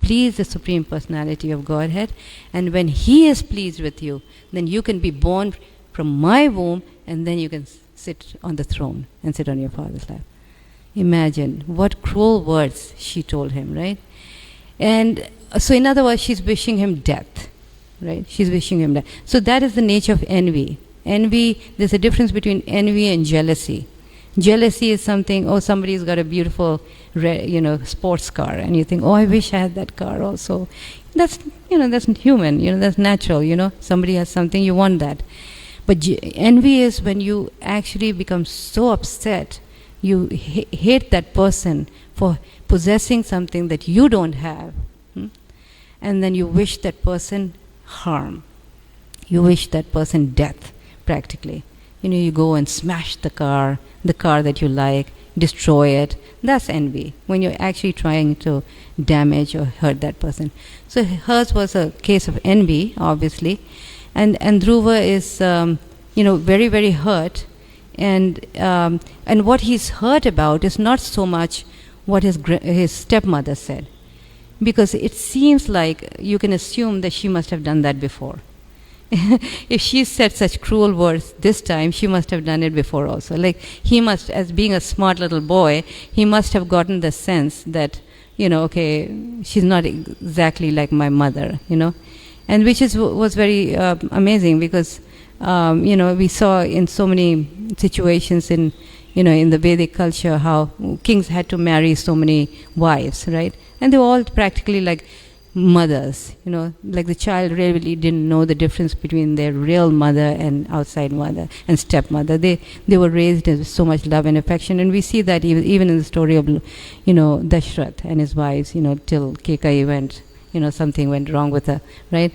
please the Supreme Personality of Godhead. And when He is pleased with you, then you can be born from my womb, and then you can sit on the throne and sit on your father's lap. Imagine what cruel words she told him, right? And so in other words, she's wishing him death, right? She's wishing him death. So that is the nature of envy. Envy, there's a difference between envy and jealousy. Jealousy is something, oh, somebody's got a beautiful, sports car, and you think, oh, I wish I had that car also. That's, that's human, that's natural, somebody has something, you want that. But envy is when you actually become so upset, you hate that person for possessing something that you don't have. And then you wish that person harm. You wish that person death, practically. You go and smash the car that you like, destroy it. That's envy, when you're actually trying to damage or hurt that person. So hers was a case of envy, obviously. And Dhruva is, very, very hurt. And what he's hurt about is not so much what his stepmother said. Because it seems like you can assume that she must have done that before. If she said such cruel words this time, she must have done it before also. Like he must, as being a smart little boy, he must have gotten the sense that, okay, she's not exactly like my mother, and which was very amazing, because we saw in so many situations in the Vedic culture how kings had to marry so many wives, right? And they were all practically like mothers, like the child really didn't know the difference between their real mother and outside mother and stepmother. They were raised with so much love and affection, and we see that even in the story of, Dashrath and his wives, till Kekai went, something went wrong with her, right?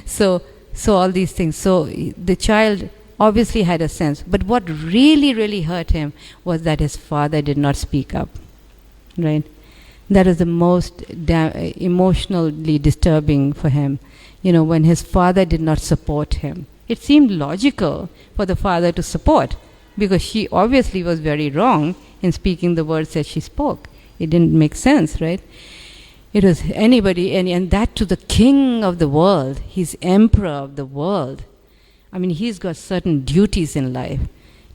So all these things. So the child obviously had a sense, but what really, really hurt him was that his father did not speak up, right? That is the most emotionally disturbing for him, when his father did not support him. It seemed logical for the father to support, because she obviously was very wrong in speaking the words that she spoke. It didn't make sense, right? It was anybody, and that to the king of the world. He's emperor of the world. I mean, he's got certain duties in life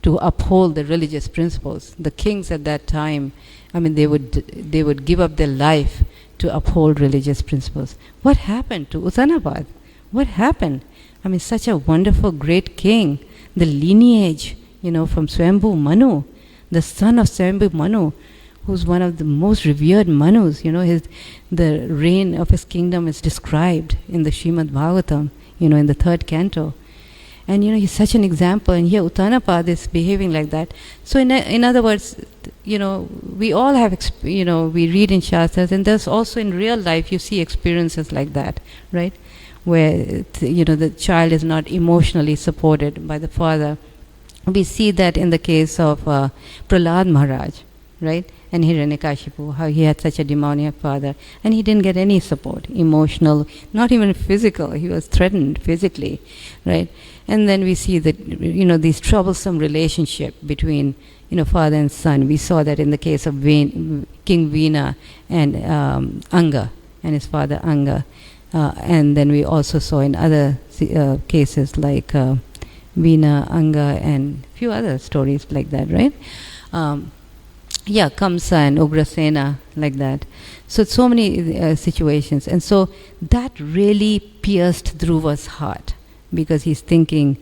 to uphold the religious principles. The kings at that time, they would give up their life to uphold religious principles. What happened to Uttanapad? What happened? Such a wonderful, great king. The lineage, from Swambhu Manu, the son of Swambhu Manu, who's one of the most revered Manus. The reign of his kingdom is described in the Srimad Bhagavatam, in the 3rd canto. And he's such an example, and here Uttanapad is behaving like that. So in other words, we all have, we read in Shastras, and there's also in real life you see experiences like that, right? Where, the child is not emotionally supported by the father. We see that in the case of Prahlad Maharaj, right? And Hiranyakashipu, how he had such a demoniac father, and he didn't get any support, emotional, not even physical. He was threatened physically, right? And then we see that, these troublesome relationship between, father and son. We saw that in the case of King Veena and Anga, and his father Anga. And then we also saw in other cases like Veena, Anga, and a few other stories like that, right? Kamsa and Ugrasena, like that. So many situations. And so that really pierced Dhruva's heart, because he's thinking,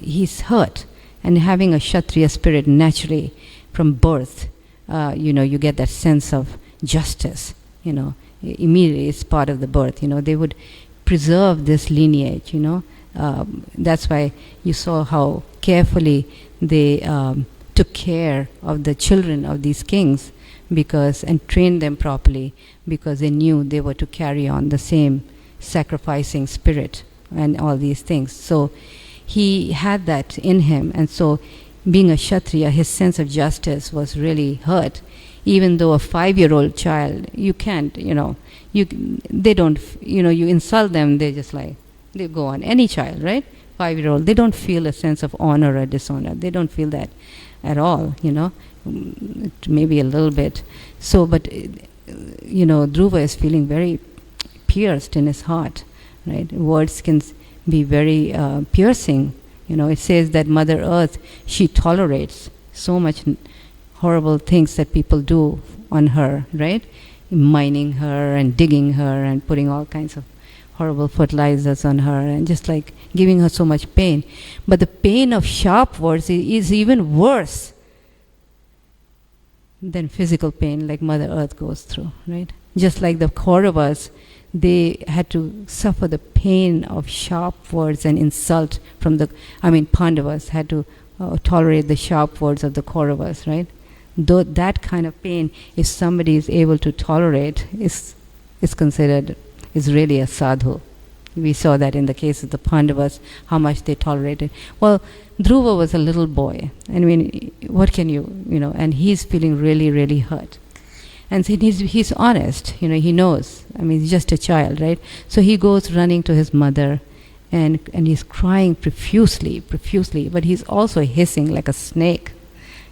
he's hurt. And having a Kshatriya spirit naturally from birth, you get that sense of justice, immediately it's part of the birth. They would preserve this lineage, that's why you saw how carefully they took care of the children of these kings, and trained them properly, because they knew they were to carry on the same sacrificing spirit and all these things. So he had that in him, and so being a Kshatriya, his sense of justice was really hurt. Even though a 5-year-old child, you can't, they don't, you insult them, they just like, they go on. Any child, right? 5-year-old, they don't feel a sense of honor or dishonor. They don't feel that at all, maybe a little bit. So, but Dhruva is feeling very pierced in his heart, right? Words can be very piercing. It says that Mother Earth, she tolerates so much horrible things that people do on her, right? Mining her and digging her and putting all kinds of horrible fertilizers on her and just like giving her so much pain. But the pain of sharp words is even worse than physical pain like Mother Earth goes through, right? Just like the Kauravas, they had to suffer the pain of sharp words and insult from Pandavas had to tolerate the sharp words of the Kauravas, right? Though that kind of pain, if somebody is able to tolerate, is considered, is really a sadhu. We saw that in the case of the Pandavas, how much they tolerated. Well, Dhruva was a little boy. What can and he's feeling really, really hurt. And so he's honest, he knows. He's just a child, right? So he goes running to his mother and he's crying profusely, but he's also hissing like a snake,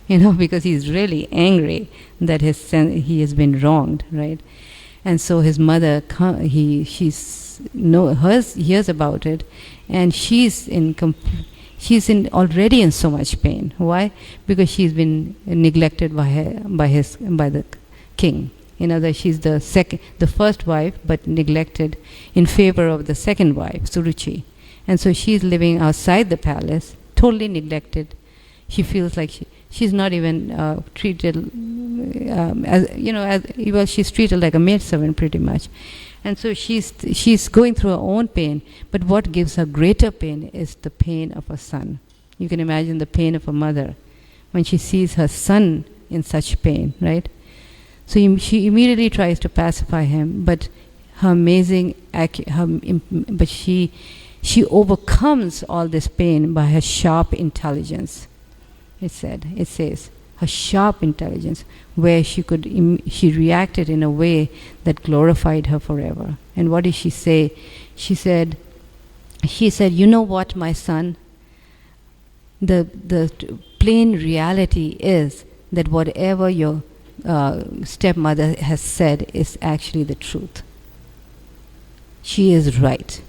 because he's really angry that he has been wronged, right? And so his mother, hears about it, and she's already in so much pain. Why? Because she's been neglected by the king. She's the first wife, but neglected in favor of the second wife, Suruchi. And so she's living outside the palace, totally neglected. She feels like she's not even treated she's treated like a maidservant pretty much. And so she's going through her own pain, but what gives her greater pain is the pain of her son. You can imagine the pain of a mother when she sees her son in such pain, right? So she immediately tries to pacify him, but she overcomes all this pain by her sharp intelligence. It says her sharp intelligence, where she reacted in a way that glorified her forever. And what did she say? She said, you know what, my son? The plain reality is that whatever your stepmother has said is actually the truth. She is right.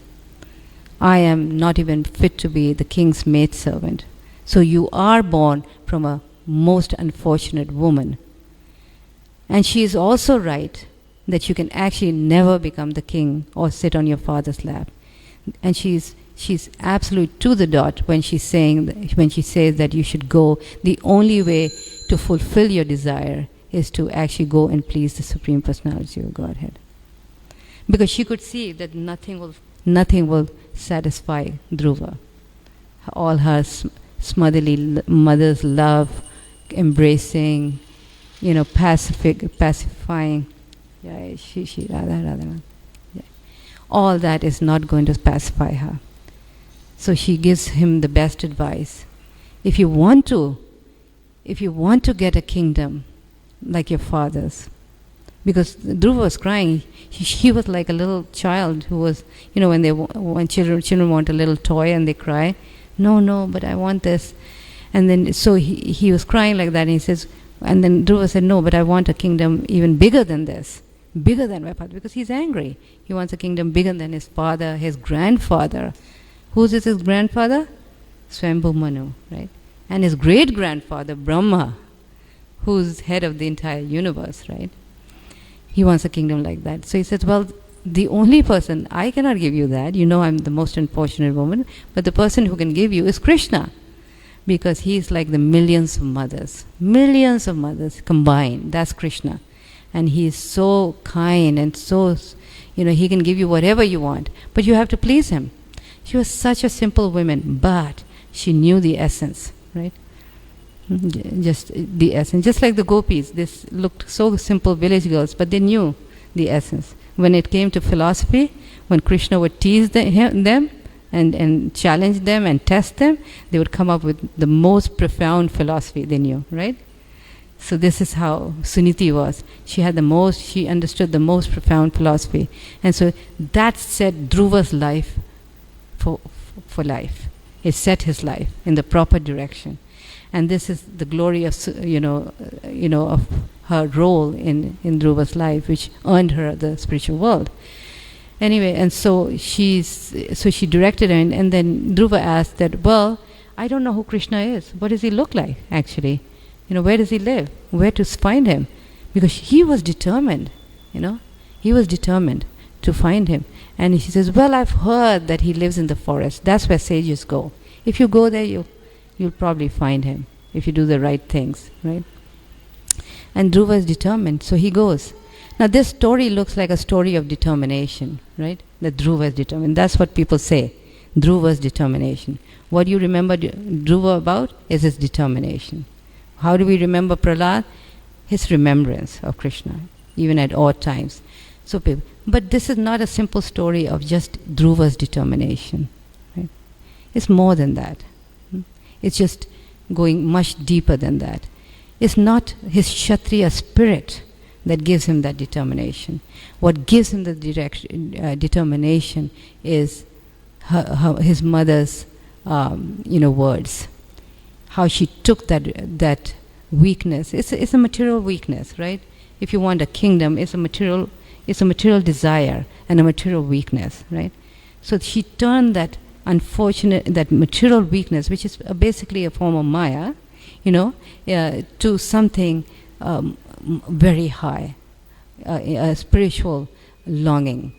I am not even fit to be the king's maidservant. So you are born from a most unfortunate woman. And she is also right that you can actually never become the king or sit on your father's lap. And she's absolute to the dot when she says that you should go. The only way to fulfill your desire is to actually go and please the Supreme Personality of Godhead. Because she could see that nothing will satisfy Dhruva. All her smotherly mother's love, embracing, pacifying. Radha. Yeah. All that is not going to pacify her. So she gives him the best advice. If you want to get a kingdom like your father's, because Dhruva was crying, he was like a little child who was, when children want a little toy and they cry, no, but I want this. And then so he was crying like that, and he says, and then Dhruva said, no, but I want a kingdom even bigger than this, bigger than my father, because he's angry. He wants a kingdom bigger than his father, his grandfather. Who's his grandfather? Swambhu Manu, right? And his great-grandfather, Brahma, who's head of the entire universe, right? He wants a kingdom like that. So he says, well, the only person, I cannot give you that. I'm the most unfortunate woman, but the person who can give you is Krishna, because he's like the millions of mothers combined. That's Krishna. And he is so kind and so, he can give you whatever you want, but you have to please him. She was such a simple woman, but she knew the essence, right? Just the essence. Just like the gopis, this looked so simple village girls, but they knew the essence. When it came to philosophy, when Krishna would tease them and challenge them and test them, they would come up with the most profound philosophy they knew, right? So this is how Suniti was. She understood the most profound philosophy. And so that set Dhruva's life for life. It set his life in the proper direction. And this is the glory of her role in Dhruva's life, which earned her the spiritual world. Anyway, and so she directed her, and then Dhruva asked that, well, I don't know who Krishna is. What does he look like, actually? Where does he live? Where to find him? Because he was determined, he was determined to find him. And she says, well, I've heard that he lives in the forest. That's where sages go. If you go there, you'll probably find him, if you do the right things, right? And Dhruva is determined, so he goes. Now this story looks like a story of determination, right? That Dhruva is determined. That's what people say, Dhruva's determination. What you remember Dhruva about is his determination. How do we remember Prahlad? His remembrance of Krishna, even at odd times. But this is not a simple story of just Dhruva's determination. Right? It's more than that. It's just going much deeper than that. It's not his Kshatriya spirit that gives him that determination. What gives him the determination is his mother's words. How she took that weakness. It's a material weakness, right? If you want a kingdom, it's a material desire and a material weakness, right? So she turned that material weakness, which is basically a form of Maya, to something very high, a spiritual longing,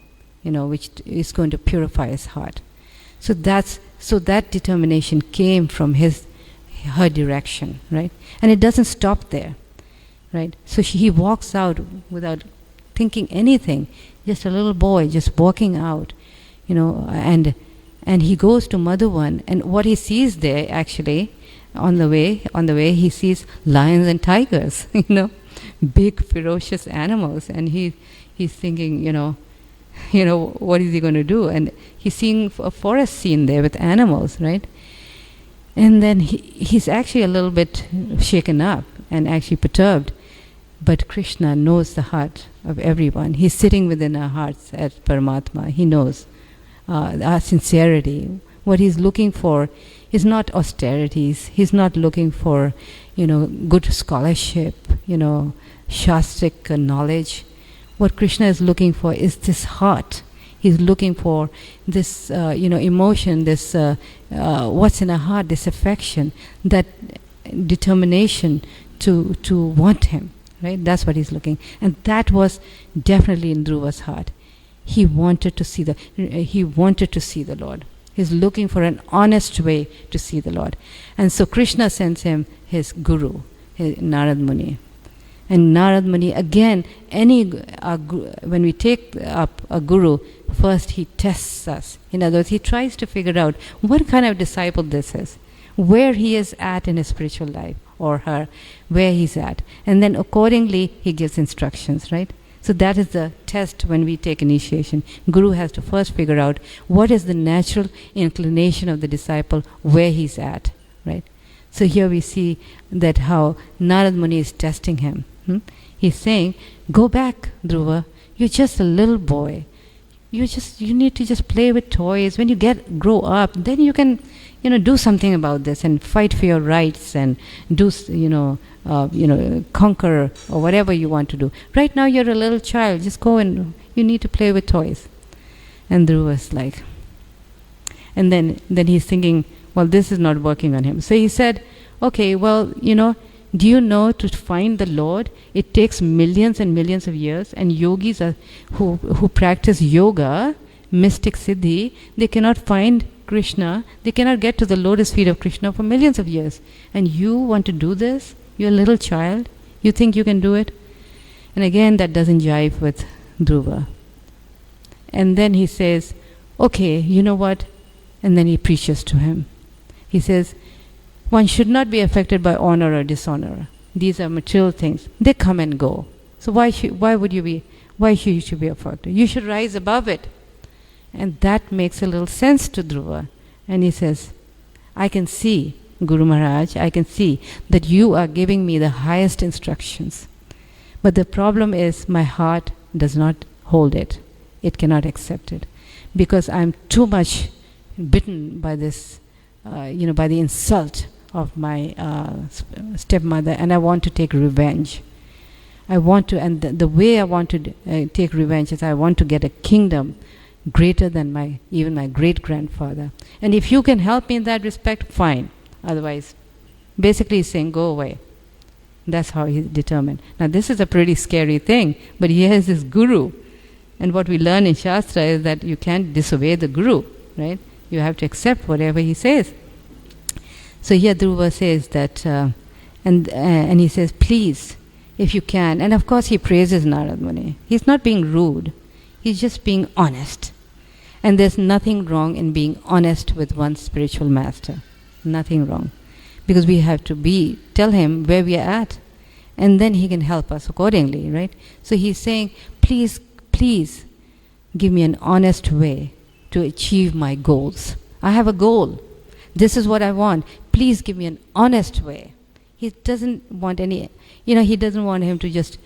which is going to purify his heart. So that determination came from her direction, right? And it doesn't stop there, right? So he walks out without thinking anything, just a little boy just walking out, and he goes to Madhuvan, and what he sees there actually on the way he sees lions and tigers, big ferocious animals, and he's thinking, what is he going to do? And he's seeing a forest scene there with animals, right? And then he's actually a little bit shaken up and actually perturbed. But Krishna knows the heart of everyone. He's sitting within our hearts as Paramatma. He knows our sincerity. What he's looking for is not austerities. He's not looking for, good scholarship, Shastric knowledge. What Krishna is looking for is this heart. He's looking for this, emotion, this, what's in our heart, this affection, that determination to want him, right? That's what he's looking. And that was definitely in Dhruva's heart. He wanted to see the Lord. He's looking for an honest way to see the Lord. And so Krishna sends him his guru, Narad Muni. And Narad Muni, again, when we take up a guru, first he tests us. In other words, he tries to figure out what kind of disciple this is, where he is at in his spiritual life, or her, where he's at. And then accordingly, he gives instructions, right? So that is the test when we take initiation. Guru has to first figure out what is the natural inclination of the disciple, where he's at, right? So here we see that how Narad Muni is testing him. He's saying, go back, Dhruva. You're just a little boy. You need to just play with toys. When you grow up, then you can, do something about this and fight for your rights and do, conquer or whatever you want to do. Right now you're a little child. Just go and you need to play with toys. And Dhruva's like, and then he's thinking, well, this is not working on him. So he said, okay, well, do you know to find the Lord, it takes millions and millions of years, and yogis who practice yoga, mystic siddhi, they cannot find Krishna, they cannot get to the lotus feet of Krishna for millions of years. And you want to do this? You're a little child? You think you can do it? And again, that doesn't jive with Dhruva. And then he says, okay, you know what? And then he preaches to him. He says, one should not be affected by honor or dishonor. These are material things. They come and go. So why should you be affected? You should rise above it. And that makes a little sense to Dhruva. And he says, I can see, Guru Maharaj, I can see that you are giving me the highest instructions. But the problem is my heart does not hold it. It cannot accept it. Because I'm too much bitten by this, by the insult of my stepmother, and I want to take revenge. I want to, and the way I want to take revenge is I want to get a kingdom greater than even my great-grandfather. And if you can help me in that respect, fine. Otherwise, basically he's saying, go away. That's how he's determined. Now this is a pretty scary thing, but he has this guru. And what we learn in Shastra is that you can't disobey the guru, right? You have to accept whatever he says. So here Dhruva says that, and he says, please, if you can. And of course he praises Narad Muni. He's not being rude. He's just being honest. And there's nothing wrong in being honest with one's spiritual master. Nothing wrong. Because we have to tell him where we are at. And then he can help us accordingly, right? So he's saying, please give me an honest way to achieve my goals. I have a goal. This is what I want. Please give me an honest way. He doesn't want he doesn't want him to just,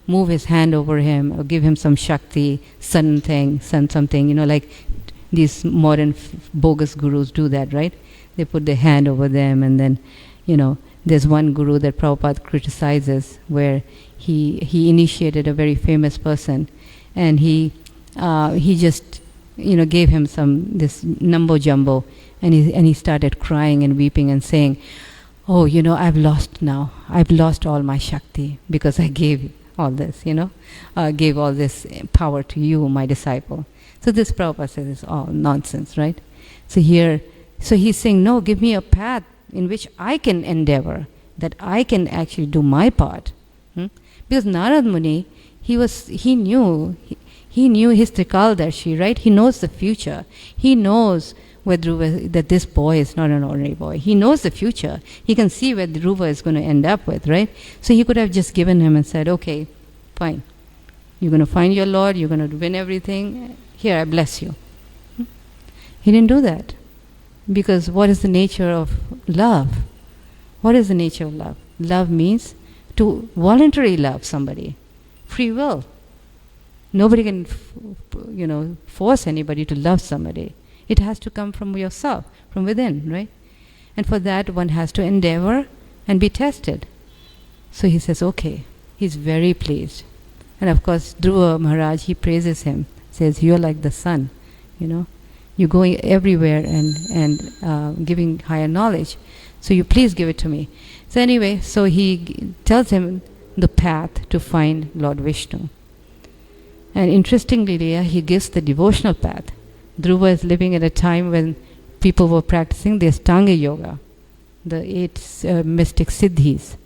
move his hand over him or give him some Shakti, something, like these modern bogus gurus do that, right? They put their hand over them, and then, there's one guru that Prabhupada criticizes where he initiated a very famous person, and he just, gave him this numbo jumbo, and he started crying and weeping and saying, oh, I've lost all my Shakti because I gave all this, gave all this power to you, my disciple. So this Prabhupada says it's all nonsense, right? So he's saying, no, give me a path in which I can endeavor, that I can actually do my part. Because Narad Muni, he knew his Trikaldarshi, right? He knows the future. He knows where Dhruva, that this boy is not an ordinary boy. He knows the future. He can see where Dhruva is going to end up with, right? So he could have just given him and said, okay, fine. You're going to find your Lord. You're going to win everything. Here, I bless you. He didn't do that. Because what is the nature of love? What is the nature of love? Love means to voluntarily love somebody. Free will. Nobody can, force anybody to love somebody. It has to come from yourself, from within, right? And for that, one has to endeavor and be tested. So he says, okay. He's very pleased. And of course, Dhruva Maharaj, he praises him, says, you're like the sun, You're going everywhere and giving higher knowledge. So you please give it to me. So anyway, so he tells him the path to find Lord Vishnu. And interestingly, he gives the devotional path. Dhruva is living at a time when people were practicing the Ashtanga Yoga, the 8 mystic siddhis,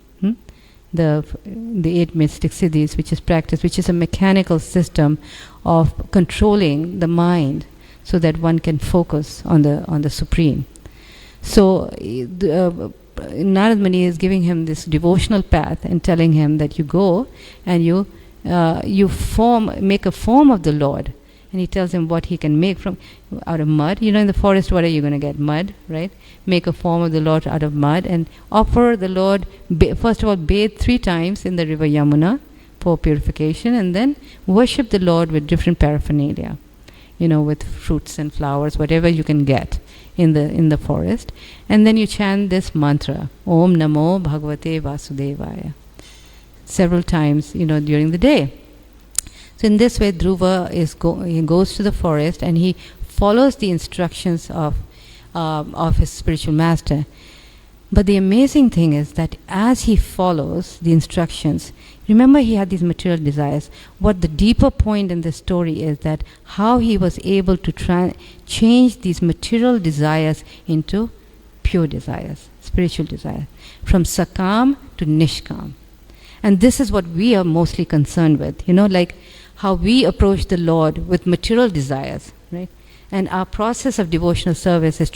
the 8 mystic siddhis, which is a mechanical system of controlling the mind so that one can focus on the Supreme. So Narad Muni is giving him this devotional path and telling him that you go and you make a form of the Lord. And he tells him what he can make out of mud. In the forest, what are you going to get? Mud, right? Make a form of the Lord out of mud and offer the Lord, first of all, bathe 3 times in the river Yamuna for purification, and then worship the Lord with different paraphernalia, with fruits and flowers, whatever you can get in the forest. And then you chant this mantra, Om Namo Bhagavate Vasudevaya, several times, during the day. So in this way, Dhruva he goes to the forest and he follows the instructions of his spiritual master. But the amazing thing is that as he follows the instructions, remember he had these material desires. What the deeper point in this story is that how he was able to change these material desires into pure desires, spiritual desires, from sakam to nishkam. And this is what we are mostly concerned with, like how we approach the Lord with material desires, right? And our process of devotional service is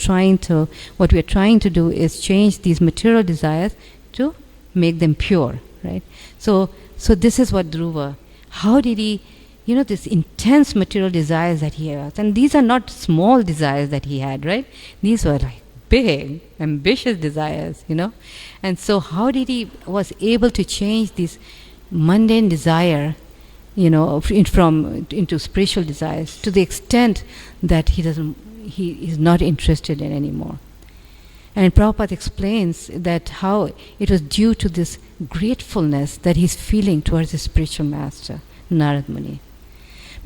what we're trying to do is change these material desires to make them pure, right? So this is what Dhruva, how did he, this intense material desires that he has. And these are not small desires that he had, right? These were like big, ambitious desires, And so how did he was able to change this mundane desire, into spiritual desires to the extent that he is not interested in anymore. And Prabhupada explains that how it was due to this gratefulness that he's feeling towards his spiritual master, Narad Muni.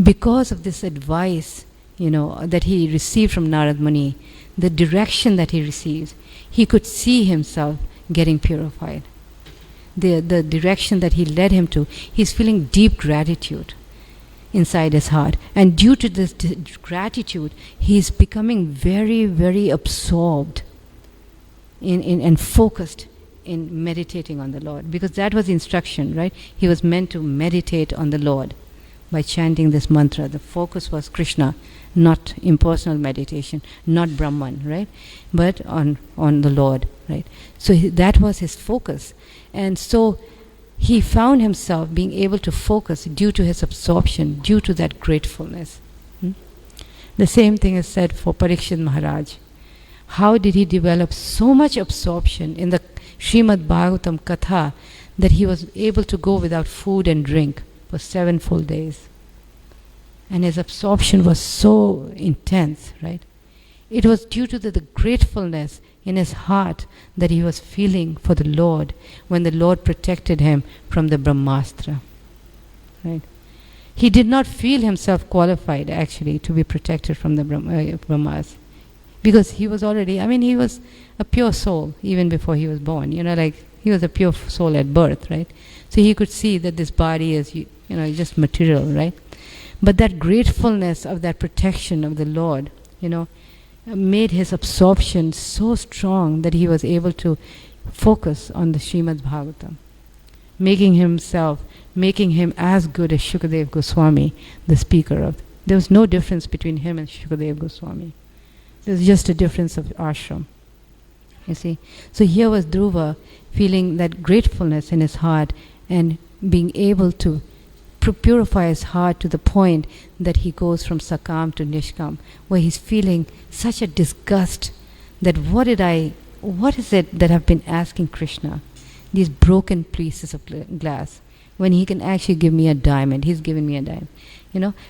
Because of this advice, that he received from Narad Muni, the direction that he received, he could see himself getting purified. The direction that he led him to, he's feeling deep gratitude inside his heart. And due to this gratitude, he's becoming very, very absorbed in and focused in meditating on the Lord. Because that was the instruction, right? He was meant to meditate on the Lord by chanting this mantra. The focus was Krishna, not impersonal meditation, not Brahman, right? But on the Lord, right? So that was his focus. And so he found himself being able to focus due to his absorption, due to that gratefulness. The same thing is said for Parikshit Maharaj. How did he develop so much absorption in the Srimad Bhagavatam Katha that he was able to go without food and drink for 7 full days? And his absorption was so intense, right? It was due to the gratefulness in his heart that he was feeling for the Lord when the Lord protected him from the Brahmastra, right? He did not feel himself qualified actually to be protected from the Brahmas, because he was already, he was a pure soul even before he was born, he was a pure soul at birth, right? So he could see that this body is, just material, right? But that gratefulness of that protection of the Lord, made his absorption so strong that he was able to focus on the Srimad Bhagavatam, making him as good as Shukadev Goswami, the speaker of. There was no difference between him and Shukadev Goswami. There was just a difference of ashram. You see? So here was Dhruva feeling that gratefulness in his heart and being able to purify his heart to the point that he goes from Sakam to Nishkam, where he's feeling such a disgust that what is it that I've been asking Krishna? These broken pieces of glass, when he can actually give me a diamond. He's given me a diamond,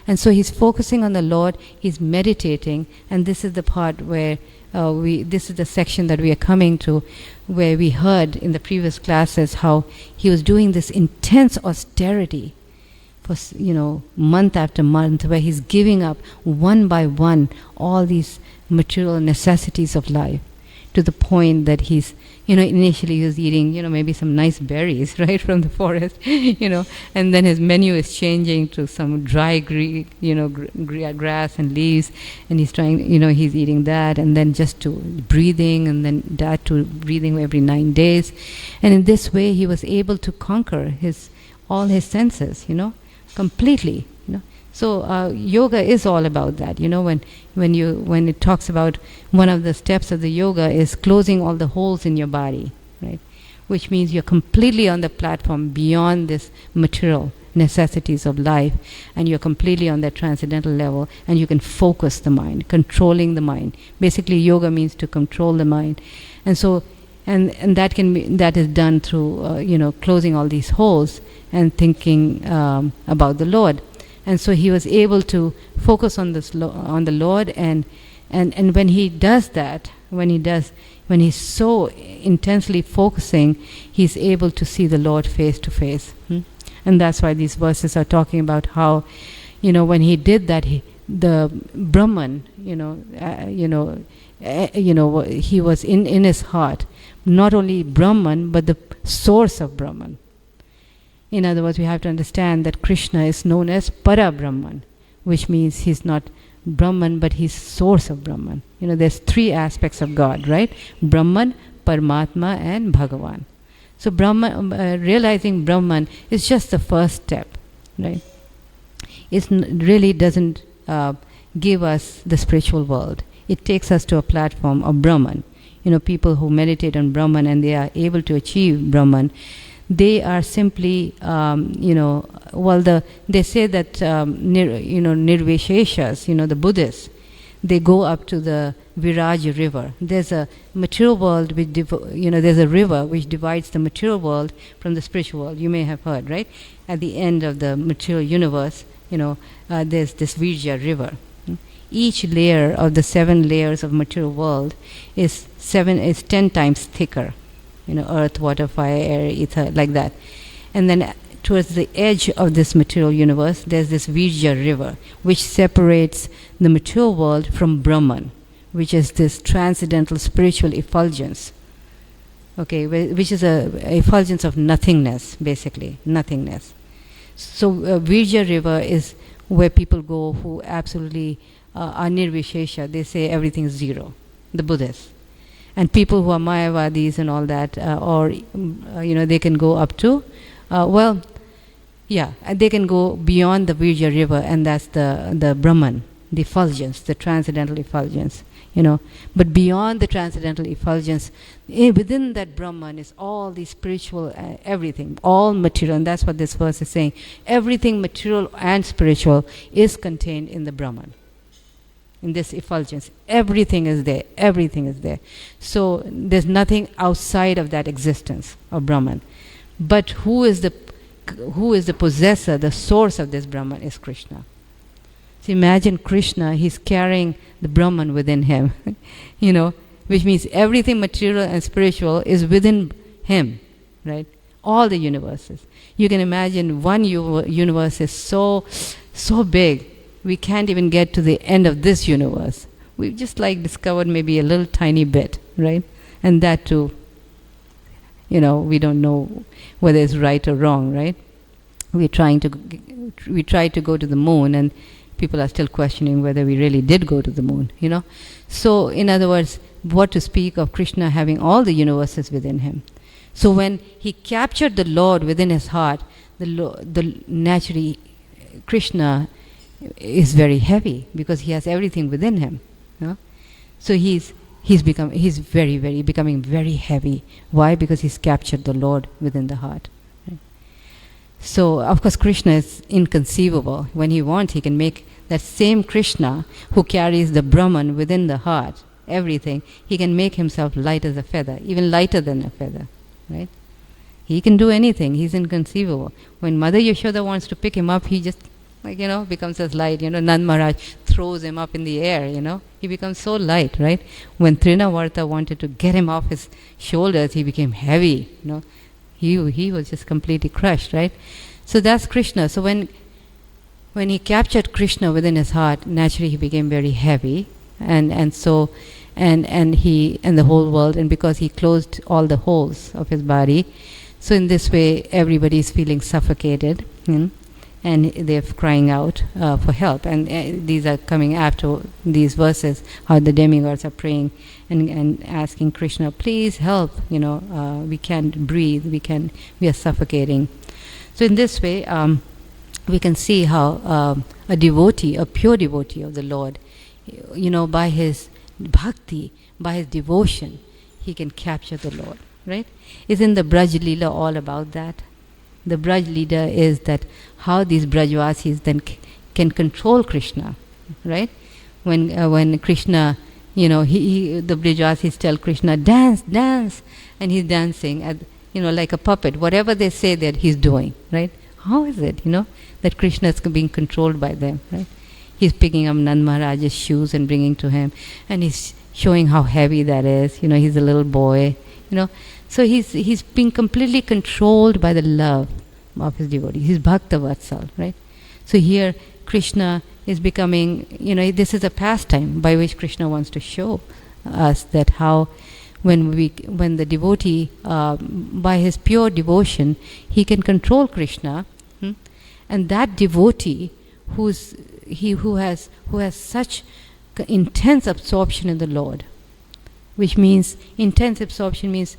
And so he's focusing on the Lord, he's meditating, and this is the part where this is the section that we are coming to, where we heard in the previous classes how he was doing this intense austerity for month after month, where he's giving up one by one all these material necessities of life, to the point that he's initially he was eating maybe some nice berries right from the forest, and then his menu is changing to some dry grass and leaves, and he's trying he's eating that, and then just to breathing, and then that to breathing every 9 days, and in this way he was able to conquer all his senses completely. So yoga is all about that. When it talks about one of the steps of the yoga is closing all the holes in your body, right? Which means you're completely on the platform beyond this material necessities of life, and you're completely on that transcendental level, and you can focus the mind, controlling the mind. Basically, yoga means to control the mind, and so and that is done through closing all these holes and thinking about the Lord. And so he was able to focus on the Lord, and when he does that, when he's so intensely focusing, he's able to see the Lord face to face. And that's why these verses are talking about how, when he did that, the Brahman, he was in his heart, not only Brahman, but the source of Brahman. In other words, we have to understand that Krishna is known as Para Brahman, which means he's not Brahman, but he's source of Brahman. There's 3 aspects of God, right? Brahman, Paramatma, and Bhagavan. So Brahman, realizing Brahman is just the first step, right? It really doesn't give us the spiritual world. It takes us to a platform of Brahman. People who meditate on Brahman and they are able to achieve Brahman, they are simply, they say that, Nirvisheshas, the Buddhists, they go up to the Viraj river. There's a material world, there's a river which divides the material world from the spiritual world. You may have heard, right? At the end of the material universe, there's this Virja river. each layer of the 7 layers of material world is 10 times thicker. Earth, water, fire, air, ether, like that. And then towards the edge of this material universe, there's this Virja river, which separates the material world from Brahman, which is this transcendental spiritual effulgence. Okay, which is a effulgence of nothingness, basically, nothingness. So Virja river is where people go who absolutely are nirvishesha. They say everything is zero, the Buddhists. And people who are Mayavadis and all that, they can go up to, they can go beyond the Virja river, and that's the Brahman, the effulgence, the transcendental effulgence. But beyond the transcendental effulgence, within that Brahman is all the spiritual, everything, all material, and that's what this verse is saying. Everything material and spiritual is contained in the Brahman, in this effulgence. Everything is there. Everything is there. So there's nothing outside of that existence of Brahman. But who is the possessor, the source of this Brahman is Krishna. So imagine Krishna, he's carrying the Brahman within him, which means everything material and spiritual is within him, right? All the universes. You can imagine one universe is so big, we can't even get to the end of this universe. We've just discovered maybe a little tiny bit, right? And that too, we don't know whether it's right or wrong, right? We tried to go to the moon, and people are still questioning whether we really did go to the moon, So, in other words, what to speak of Krishna having all the universes within him. So when he captured the Lord within his heart, naturally, Krishna is very heavy because he has everything within him. So he's becoming very heavy. Why? Because he's captured the Lord within the heart. So, of course, Krishna is inconceivable. When he wants, he can make that same Krishna who carries the Brahman within the heart, everything, he can make himself light as a feather, even lighter than a feather, right? He can do anything. He's inconceivable. When Mother Yashoda wants to pick him up, he just, becomes as light. Nand Maharaj throws him up in the air, He becomes so light, right? When Trinavarta wanted to get him off his shoulders, he became heavy, He was just completely crushed, right? So that's Krishna. So when he captured Krishna within his heart, naturally he became very heavy, and the whole world, and because he closed all the holes of his body, so in this way everybody is feeling suffocated, and they're crying out for help. And these are coming after these verses, how the demigods are praying and asking Krishna, please help, we can't breathe, we are suffocating. So in this way, we can see how a devotee, a pure devotee of the Lord, by his bhakti, by his devotion, he can capture the Lord, right? Isn't the Braj Leela all about that? The Braj Leela is that how these Brajvasis then can control Krishna, right? When Krishna, the Brajvasis tell Krishna, dance, dance, and he's dancing at, like a puppet. Whatever they say that he's doing, right? How is it, that Krishna is being controlled by them, right? He's picking up Nand Maharaj's shoes and bringing to him, and he's showing how heavy that is. He's a little boy, So he's being completely controlled by the love of his devotee. He's Bhakta Vatsal, right? So here Krishna is becoming, this is a pastime by which Krishna wants to show us that how when the devotee, by his pure devotion, he can control Krishna, and that devotee who has such intense absorption in the Lord, which means intense absorption means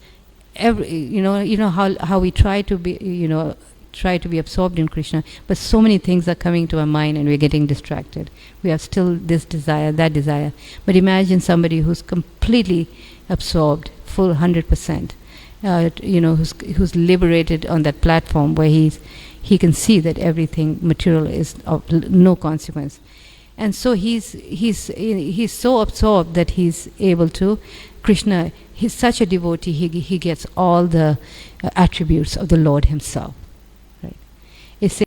how we try to be absorbed in Krishna, but so many things are coming to our mind and we're getting distracted. We have still this desire, that desire. But imagine somebody who's completely absorbed, full 100%, who's liberated on that platform where he can see that everything material is of no consequence. And so he's so absorbed that he's able to, Krishna, he's such a devotee, he gets all the attributes of the Lord himself. Right? It says